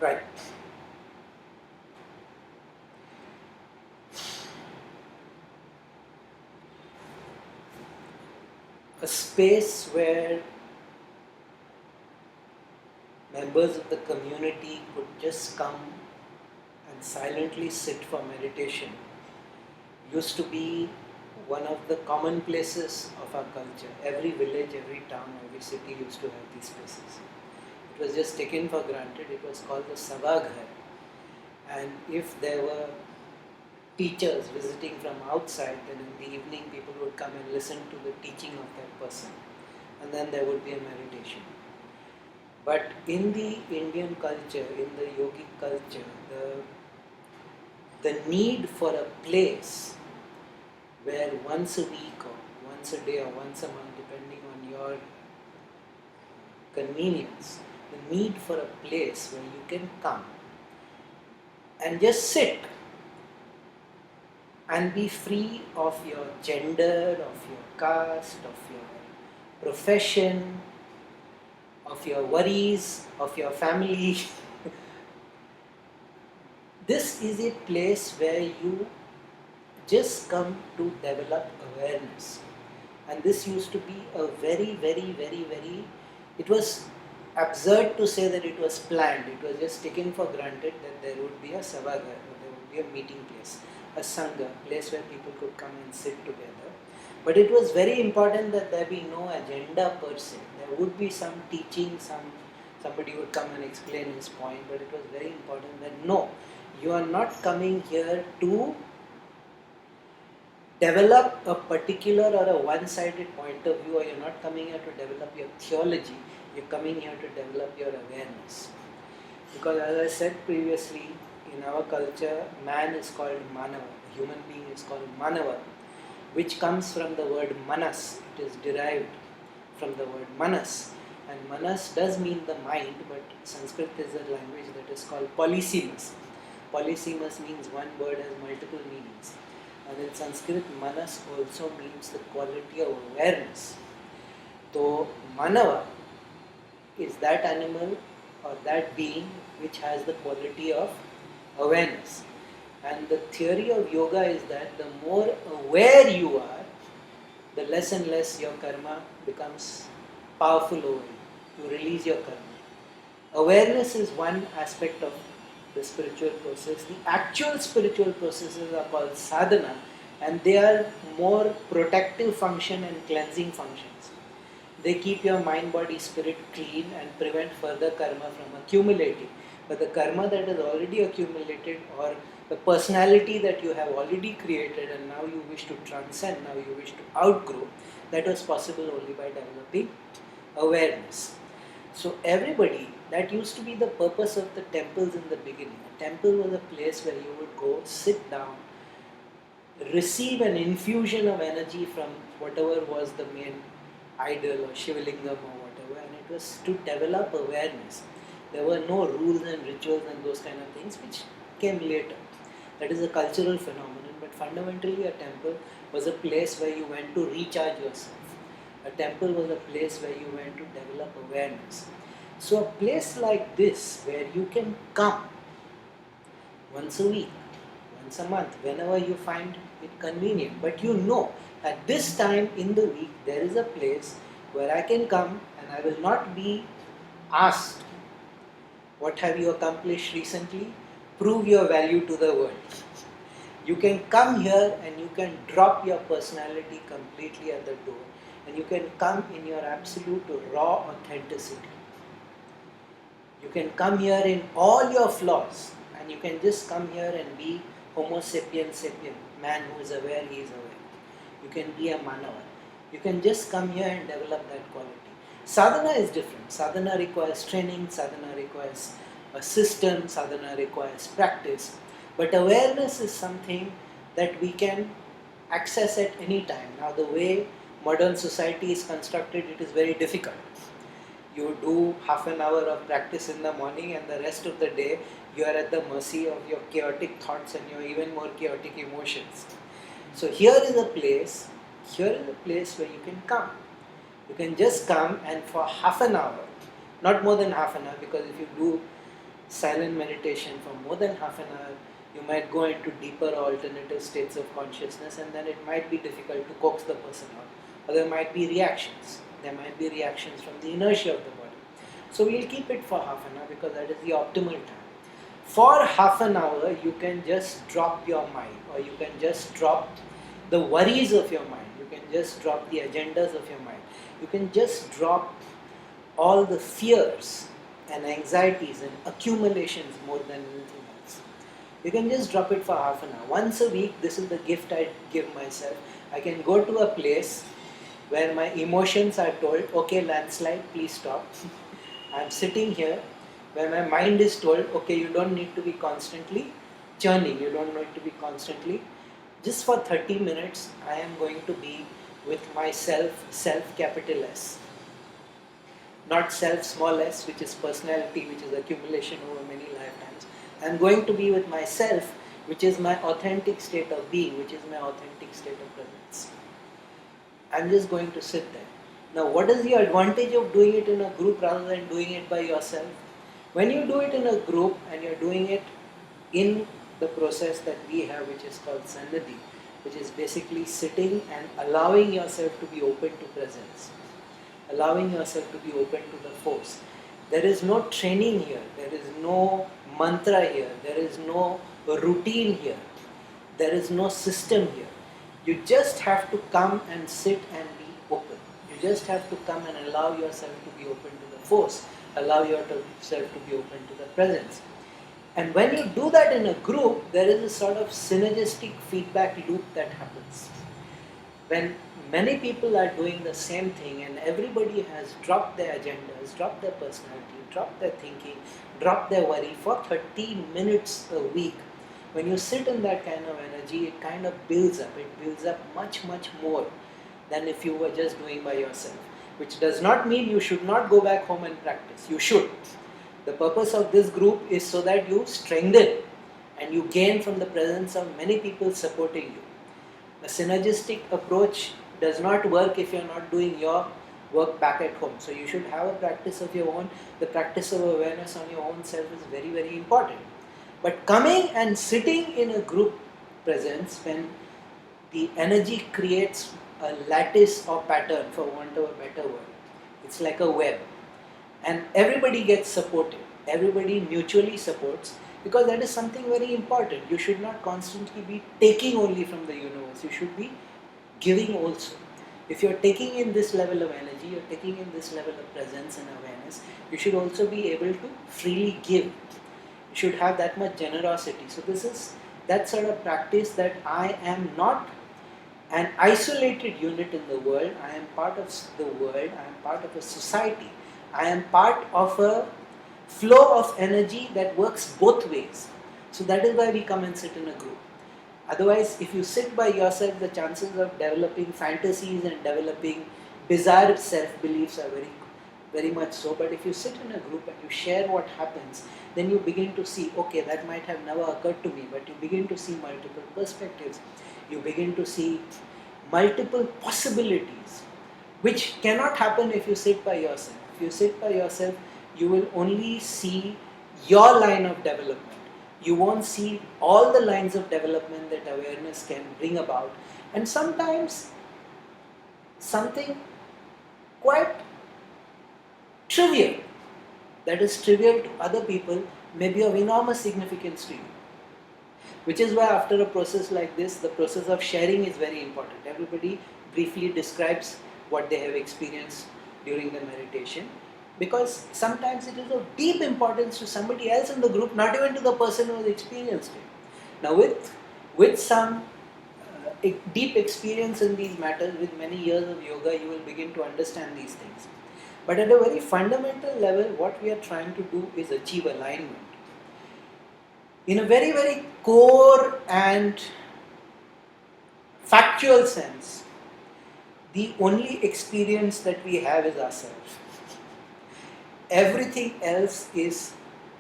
Right. A space where members of the community could just come and silently sit for meditation used to be one of the common places of our culture. Every village, every town, every city used to have these places. It was just taken for granted. It was called the Sabhaghar. And if there were teachers visiting from outside, then in the evening people would come and listen to the teaching of that person. And then there would be a meditation. But in the Indian culture, in the yogic culture, the need for a place where once a week or once a day or once a month, depending on your convenience, the need for a place where you can come and just sit and be free of your gender, of your caste, of your profession, of your worries, of your family. This is a place where you just come to develop awareness. And this used to be a very, it was absurd to say that it was planned. It was just taken for granted that there would be a sabhaghar, there would be a meeting place, a sangha, place where people could come and sit together. But it was very important that there be no agenda per se. There would be some teaching, somebody would come and explain his point, but it was very important that no, you are not coming here to develop a particular or a one-sided point of view, or you're not coming here to develop your theology, you're coming here to develop your awareness. Because as I said previously, in our culture, man is called Manava, a human being is called Manava, which comes from the word Manas. It is derived from the word Manas. And Manas does mean the mind, but Sanskrit is a language that is called polysemous. Polysemous means one word has multiple meanings. And in Sanskrit, Manas also means the quality of awareness. So, Manava is that animal or that being which has the quality of awareness. And the theory of yoga is that the more aware you are, the less and less your karma becomes powerful over you. You release your karma. Awareness is one aspect of the spiritual process. The actual spiritual processes are called sadhana, and they are more protective function and cleansing functions. They keep your mind, body, spirit clean and prevent further karma from accumulating. But the karma that is already accumulated, or the personality that you have already created and now you wish to transcend, now you wish to outgrow, that was possible only by developing awareness. So everybody, that used to be the purpose of the temples in the beginning. A temple was a place where you would go, sit down, receive an infusion of energy from whatever was the main idol or Shivalingam or whatever, and it was to develop awareness. There were no rules and rituals and those kind of things which came later. That is a cultural phenomenon, but fundamentally a temple was a place where you went to recharge yourself. A temple was a place where you went to develop awareness. So a place like this where you can come once a week, once a month, whenever you find it convenient, but you know at this time in the week there is a place where I can come and I will not be asked, what have you accomplished recently? Prove your value to the world. You can come here and you can drop your personality completely at the door, and you can come in your absolute raw authenticity. You can come here in all your flaws, and you can just come here and be Homo sapien sapien, man who is aware, he is aware. You can be a Manava. You can just come here and develop that quality. Sadhana is different. Sadhana requires training, sadhana requires a system, sadhana requires practice. But awareness is something that we can access at any time. Now the way modern society is constructed, it is very difficult. You do half an hour of practice in the morning, and the rest of the day you are at the mercy of your chaotic thoughts and your even more chaotic emotions. So here is a place where you can come. You can just come, and for half an hour, not more than half an hour, because if you do silent meditation for more than half an hour, you might go into deeper alternative states of consciousness, and then it might be difficult to coax the person out. Or there might be reactions. There might be reactions from the inertia of the body. So we'll keep it for half an hour because that is the optimal time. For half an hour, you can just drop your mind, or you can just drop the worries of your mind. You can just drop the agendas of your mind. You can just drop all the fears and anxieties and accumulations more than anything else. You can just drop it for half an hour. Once a week, this is the gift I give myself. I can go to a place where my emotions are told, okay, landslide, please stop. I'm sitting here where my mind is told, okay, you don't need to be constantly churning, you don't need to be constantly. Just for 30 minutes, I am going to be with myself, self capital S. Not self small s, which is personality, which is accumulation over many lifetimes. I'm going to be with myself, which is my authentic state of being, which is my authentic state of presence. I'm just going to sit there. Now, what is the advantage of doing it in a group rather than doing it by yourself? When you do it in a group and you're doing it in the process that we have, which is called Sannidhi, which is basically sitting and allowing yourself to be open to presence, allowing yourself to be open to the force. There is no training here, there is no mantra here, there is no routine here, there is no system here. You just have to come and sit and be open. You just have to come and allow yourself to be open to the force, allow yourself to be open to the presence. And when you do that in a group, there is a sort of synergistic feedback loop that happens. When many people are doing the same thing and everybody has dropped their agendas, dropped their personality, dropped their thinking, dropped their worry for 30 minutes a week, when you sit in that kind of energy, it kind of builds up. It builds up much, much more than if you were just doing by yourself. Which does not mean you should not go back home and practice. You should. The purpose of this group is so that you strengthen and you gain from the presence of many people supporting you. A synergistic approach does not work if you're not doing your work back at home. So you should have a practice of your own. The practice of awareness on your own self is very, very important. But coming and sitting in a group presence, when the energy creates a lattice or pattern, for want of a better word, it's like a web. And everybody gets supported. Everybody mutually supports, because that is something very important. You should not constantly be taking only from the universe. You should be giving also. If you're taking in this level of energy, you're taking in this level of presence and awareness, you should also be able to freely give. You should have that much generosity. So this is that sort of practice that I am not an isolated unit in the world. I am part of the world. I am part of a society. I am part of a flow of energy that works both ways. So that is why we come and sit in a group. Otherwise, if you sit by yourself, the chances of developing fantasies and developing bizarre self-beliefs are very, very much so. But if you sit in a group and you share what happens, then you begin to see, okay, that might have never occurred to me, but you begin to see multiple perspectives. You begin to see multiple possibilities, which cannot happen if you sit by yourself. If you sit by yourself, you will only see your line of development. You won't see all the lines of development that awareness can bring about. And sometimes something quite trivial, that is trivial to other people, may be of enormous significance to you. Which is why after a process like this, the process of sharing is very important. Everybody briefly describes what they have experienced during the meditation, because sometimes it is of deep importance to somebody else in the group, not even to the person who has experienced it. Now with some deep experience in these matters, with many years of yoga, you will begin to understand these things. But at a very fundamental level, what we are trying to do is achieve alignment. In a very, very core and factual sense, the only experience that we have is ourselves. Everything else is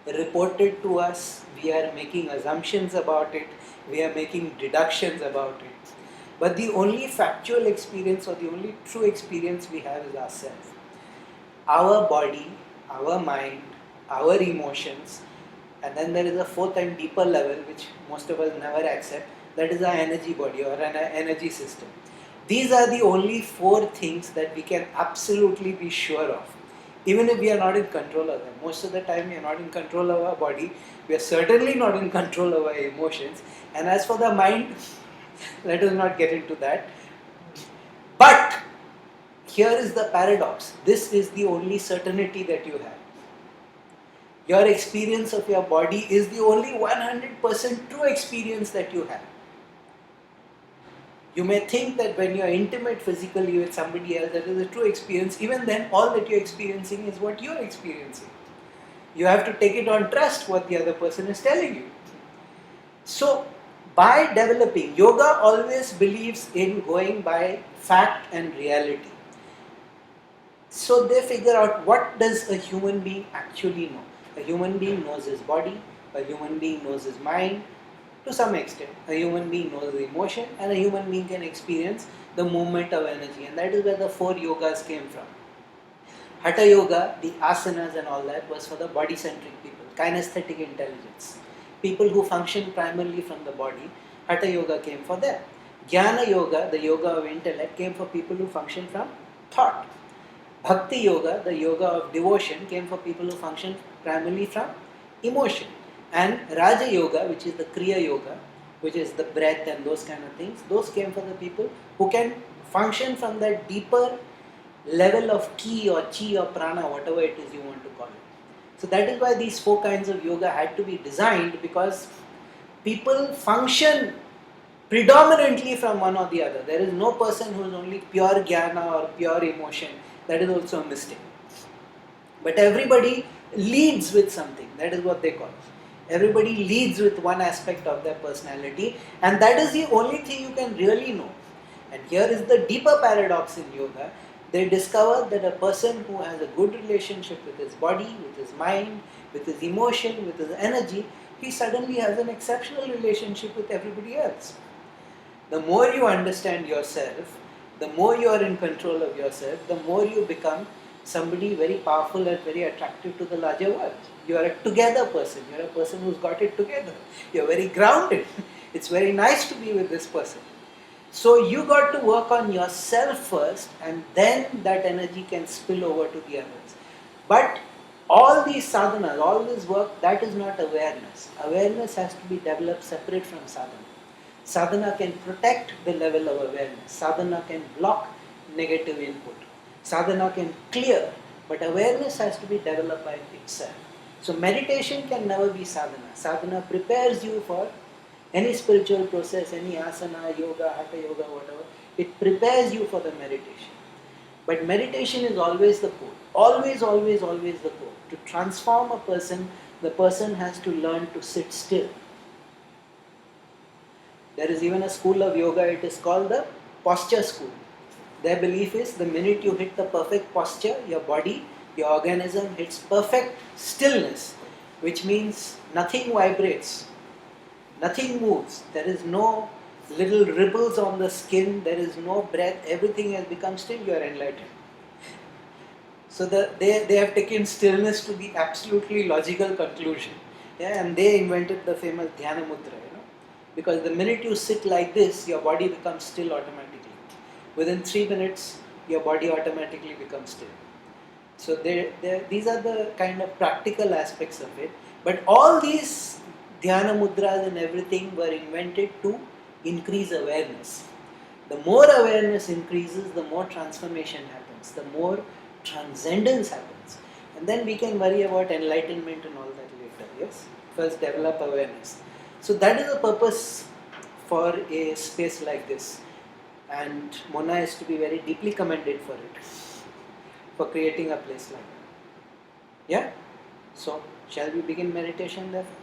reported to us. We are making assumptions about it. We are making deductions about it. But the only factual experience, or the only true experience we have, is ourselves. Our body, our mind, our emotions And then there is a fourth and deeper level, which most of us never accept, that is our energy body or an energy system. These are the only four things that we can absolutely be sure of, even if we are not in control of them. Most of the time we are not in control of our body, we are certainly not in control of our emotions, and as for the mind, let us not get into that. But here is the paradox, this is the only certainty that you have. Your experience of your body is the only 100% true experience that you have. You may think that when you are intimate physically with somebody else, that is a true experience. Even then, all that you are experiencing is what you are experiencing. You have to take it on trust what the other person is telling you. So, by developing, yoga always believes in going by fact and reality. So they figure out, what does a human being actually know? A human being knows his body, a human being knows his mind, to some extent. A human being knows the emotion, and a human being can experience the movement of energy, and that is where the four yogas came from. Hatha yoga, the asanas and all that, was for the body-centric people, kinesthetic intelligence. People who function primarily from the body, Hatha yoga came for them. Jnana yoga, the yoga of intellect, came for people who function from thought. Bhakti yoga, the yoga of devotion, came for people who function primarily from emotion. And Raja yoga, which is the Kriya yoga, which is the breath and those kind of things, those came for the people who can function from that deeper level of ki or chi or prana, whatever it is you want to call it. So that is why these four kinds of yoga had to be designed, because people function predominantly from one or the other. There is no person who is only pure jnana or pure emotion. That is also a mistake. But everybody leads with something. That is what they call it. Everybody leads with one aspect of their personality, and that is the only thing you can really know. And here is the deeper paradox in yoga. They discover that a person who has a good relationship with his body, with his mind, with his emotion, with his energy, he suddenly has an exceptional relationship with everybody else. The more you understand yourself, the more you are in control of yourself, the more you become somebody very powerful and very attractive to the larger world. You are a together person. You are a person who's got it together. You are very grounded. It's very nice to be with this person. So you got to work on yourself first, and then that energy can spill over to the others. But all these sadhanas, all this work, that is not awareness. Awareness has to be developed separate from sadhana. Sadhana can protect the level of awareness. Sadhana can block negative input. Sadhana can clear, but awareness has to be developed by itself. So meditation can never be sadhana. Sadhana prepares you for any spiritual process, any asana, yoga, hatha yoga, whatever. It prepares you for the meditation. But meditation is always the goal. Always, always, always the goal. To transform a person, the person has to learn to sit still. There is even a school of yoga, it is called the posture school. Their belief is, the minute you hit the perfect posture, your body, your organism hits perfect stillness, which means nothing vibrates, nothing moves, there is no little ripples on the skin, there is no breath, everything has become still, you are enlightened. So they have taken stillness to the absolutely logical conclusion. Yeah, and they invented the famous Dhyana Mudra. Because the minute you sit like this, your body becomes still automatically. Within 3 minutes, your body automatically becomes still. So these are the kind of practical aspects of it. But all these dhyana mudras and everything were invented to increase awareness. The more awareness increases, the more transformation happens, the more transcendence happens. And then we can worry about enlightenment and all that later. Yes? First develop awareness. So that is the purpose for a space like this, and Mona is to be very deeply commended for it, for creating a place like that. Yeah? So shall we begin meditation therefore?